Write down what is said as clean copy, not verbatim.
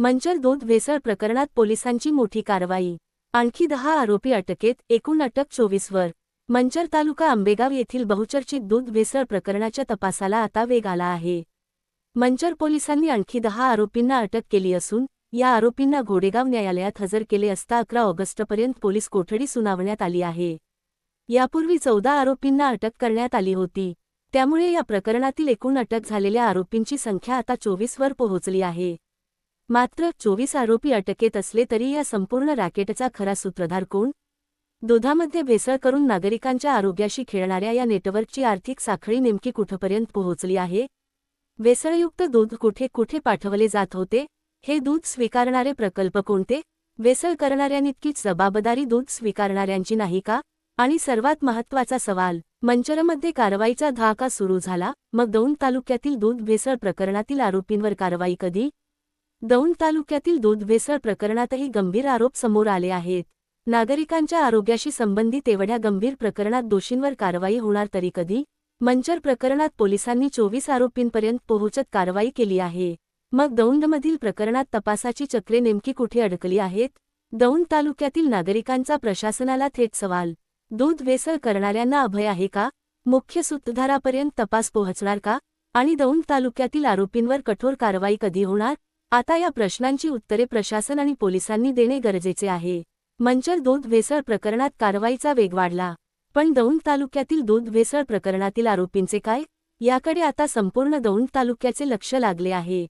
मंचर दूध भेसळ प्रकरणात पोलिसांची मोठी कारवाई। आणखी 10 आरोपी अटकेत, एकूण अटक 24 वर। मंचर तालुका आंबेगाव येथील बहुचर्चित दूध भेसळ प्रकरणाच्या तपासाला आता वेग आला आहे। मंचर पोलिसांनी आणखी 10 आरोपींना अटक केली असून या आरोपींना घोडेगाव न्यायालयात हजर केले असता 11 ऑगस्टपर्यंत पोलीस कोठडी सुनावण्यात आली आहे। यापूर्वी 14 आरोपींना अटक करण्यात आली होती। त्यामुळे या प्रकरणातील एकूण अटक झालेल्या आरोपींची संख्या आता 24 वर पोहोचली आहे। मात्र 24 आरोपी अटकेत असले तरी या संपूर्ण रॅकेटचा खरा सूत्रधार कोण? दुधामध्ये भेसळ करून नागरिकांच्या आरोग्याशी खेळणाऱ्या या नेटवर्कची आर्थिक साखळी नेमकी कुठपर्यंत पोहोचली आहे? भेसळयुक्त दूध कुठे कुठे पाठवले जात होते? हे दूध स्वीकारणारे प्रकल्प कोणते? भेसळ करणाऱ्यांइतकीच जबाबदारी दूध स्वीकारणाऱ्यांची नाही का? आणि सर्वात महत्त्वाचा सवाल, मंचरमध्ये कारवाईचा धाका सुरू झाला, मग दौंड तालुक्यातील दूध भेसळ प्रकरणातील आरोपींवर कारवाई कधी? दौंड तालुक्यातील दूध भेसळ प्रकरणातही गंभीर आरोप समोर आले आहेत। नागरिकांच्या आरोग्याशी संबंधित एवढ्या गंभीर प्रकरणात दोषींवर कारवाई होणार तरी कधी? मंचर प्रकरणात पोलिसांनी 24 आरोपींपर्यंत पोहोचत कारवाई केली आहे। मग दौंडमधील प्रकरणात तपासाची चक्रे नेमकी कुठे अडकली आहेत? दौंड तालुक्यातील नागरिकांचा प्रशासनाला थेट सवाल, दूध भेसळ करणाऱ्यांना अभय आहे का? मुख्य सूत्रधारापर्यंत तपास पोहोचणार का? आणि दौंड तालुक्यातील आरोपींवर कठोर कारवाई कधी होणार? आता या प्रश्नांची उत्तरे प्रशासन आणि पोलिसांनी देणे गरजेचे आहे। मंचर दूध भेसळ प्रकरणात कारवाईचा वेग वाढला, पण दौंड तालुक्यातील दूध भेसळ प्रकरणातील आरोपींचे काय? याकडे आता संपूर्ण दौंड तालुक्याचे लक्ष लागले आहे।